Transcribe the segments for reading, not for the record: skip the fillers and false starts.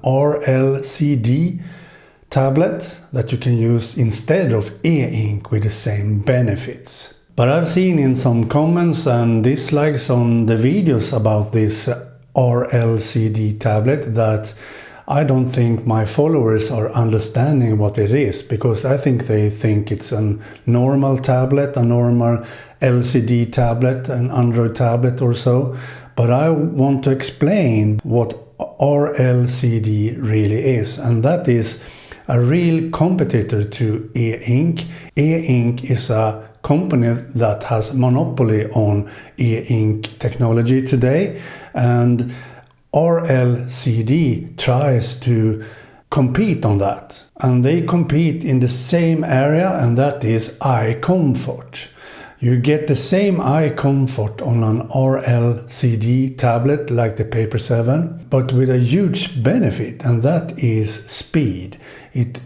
RLCD tablet that you can use instead of e-ink with the same benefits. But I've seen in some comments and dislikes on the videos about this RLCD tablet that I don't think my followers are understanding what it is, because I think they think it's a normal tablet, a normal LCD tablet, an Android tablet or so. But I want to explain what RLCD really is, and that is a real competitor to e-ink. E-ink is a company that has monopoly on e-ink technology today, and RLCD tries to compete on that. And they compete in the same area, and that is eye comfort. You get the same eye comfort on an RLCD tablet like the Paper 7, but with a huge benefit, and that is speed.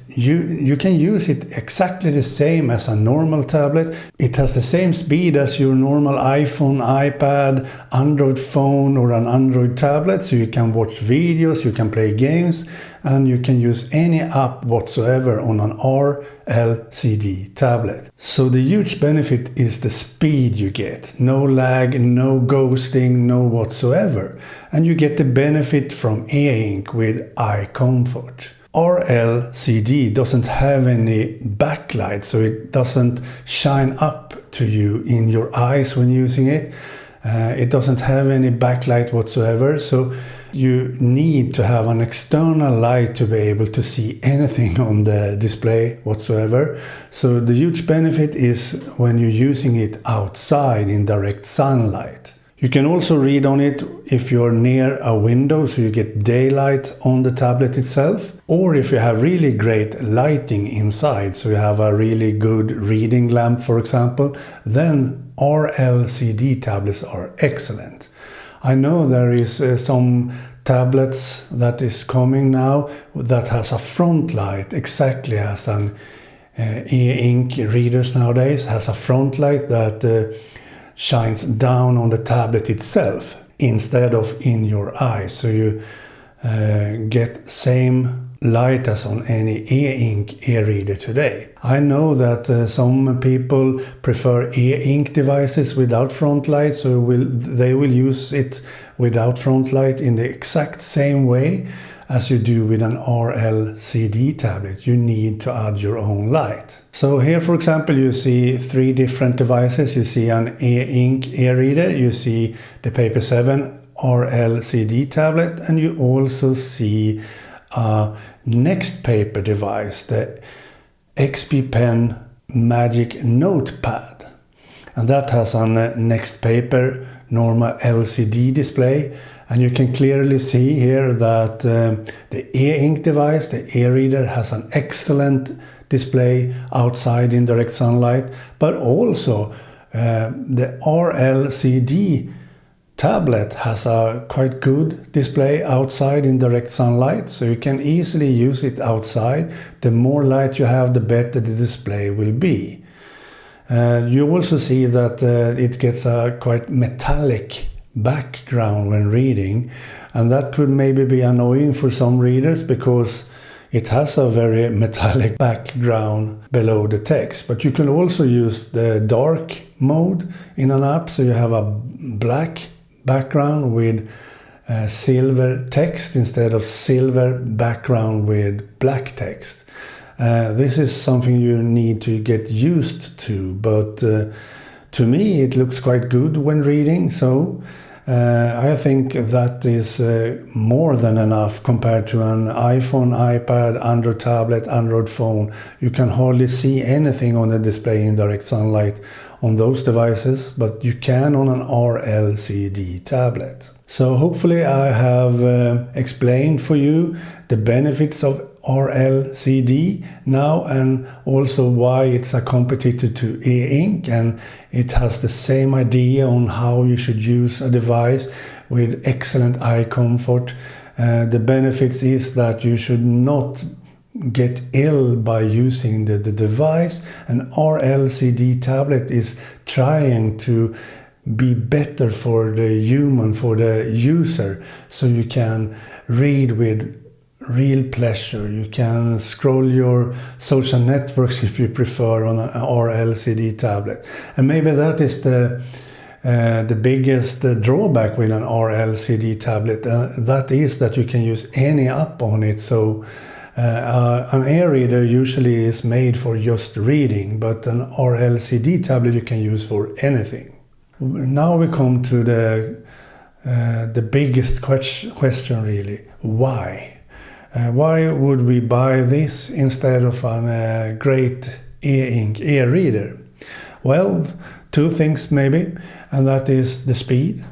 You can use it exactly the same as a normal tablet. It has the same speed as your normal iPhone, iPad, Android phone or an Android tablet, so you can watch videos, you can play games, and you can use any app whatsoever on an RLCD tablet. So the huge benefit is the speed you get. No lag, no ghosting, no whatsoever. And you get the benefit from e-ink with eye comfort. RLCD doesn't have any backlight, so it doesn't shine up to you in your eyes when using it. It doesn't have any backlight whatsoever, so you need to have an external light to be able to see anything on the display whatsoever. So the huge benefit is when you're using it outside in direct sunlight. You can also read on it if you're near a window, so you get daylight on the tablet itself, or if you have really great lighting inside, so you have a really good reading lamp, for example, then RLCD tablets are excellent. I know there is some tablets that is coming now that has a front light, exactly as an e-ink readers nowadays has a front light that shines down on the tablet itself instead of in your eyes, so you get same light as on any e-ink e-reader today. I know that some people prefer e-ink devices without front light, so they will use it without front light in the exact same way as you do with an RLCD tablet. You need to add your own light. So here, for example, you see 3 different devices. You see an e-ink e-reader, you see the Paper 7 RLCD tablet, and you also see a Next Paper device, the XP Pen Magic Notepad. And that has a Next Paper normal LCD display. And you can clearly see here that the e-ink device, the e-reader, has an excellent display outside in direct sunlight, but also the RLCD tablet has a quite good display outside in direct sunlight, so you can easily use it outside. The more light you have, the better the display will be. You also see that it gets a quite metallic background when reading, and that could maybe be annoying for some readers because it has a very metallic background below the text. But you can also use the dark mode in an app, so you have a black background with silver text instead of silver background with black text. This is something you need to get used to, but to me it looks quite good when reading, so I think that is more than enough compared to an iPhone, iPad, Android tablet, Android phone. You can hardly see anything on the display in direct sunlight on those devices, but you can on an RLCD tablet. So hopefully I have explained for you the benefits of RLCD now, and also why it's a competitor to e-ink, and it has the same idea on how you should use a device with excellent eye comfort. The benefits is that you should not get ill by using the device. An RLCD tablet is trying to be better for the human, for the user, so you can read with real pleasure. You can scroll your social networks if you prefer on an RLCD tablet. And maybe that is the biggest drawback with an RLCD tablet. That is that you can use any app on it. So an e-reader usually is made for just reading, but an RLCD tablet you can use for anything. Now we come to the biggest question really. Why? Why would we buy this instead of a great e-ink e-reader? Well, two things maybe, and that is the speed.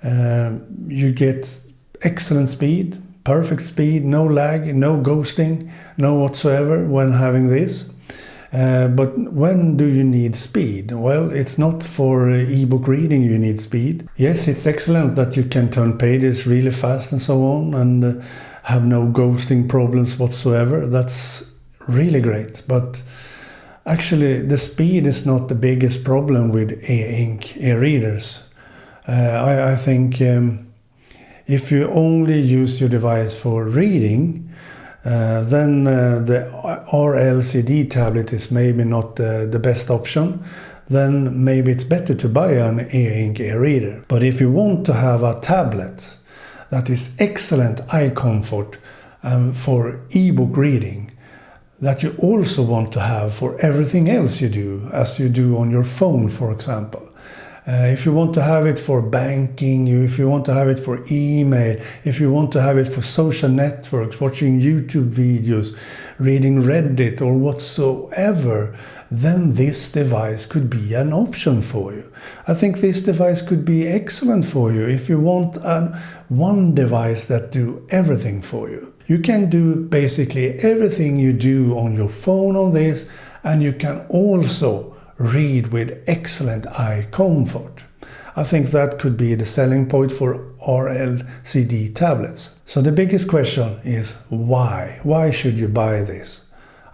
You get excellent speed, perfect speed, no lag, no ghosting, no whatsoever when having this. But when do you need speed? Well, it's not for ebook reading you need speed. Yes, it's excellent that you can turn pages really fast and so on, and have no ghosting problems whatsoever. That's really great. But actually, the speed is not the biggest problem with e-ink e-readers. I think if you only use your device for reading, then the RLCD tablet is maybe not the best option. Then maybe it's better to buy an e-ink e-reader. But if you want to have a tablet that is excellent eye comfort for ebook reading, that you also want to have for everything else you do, as you do on your phone, for example. If you want to have it for banking, if you want to have it for email, if you want to have it for social networks, watching YouTube videos, reading Reddit or whatsoever, then this device could be an option for you. I think this device could be excellent for you if you want one device that do everything for you. You can do basically everything you do on your phone on this, and you can also read with excellent eye comfort. I think that could be the selling point for RLCD tablets. So the biggest question is why? Why should you buy this?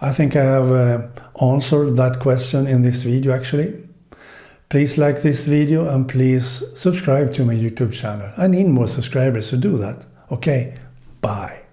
I think I have answered that question in this video actually. Please like this video and please subscribe to my YouTube channel. I need more subscribers to do that. Okay, bye.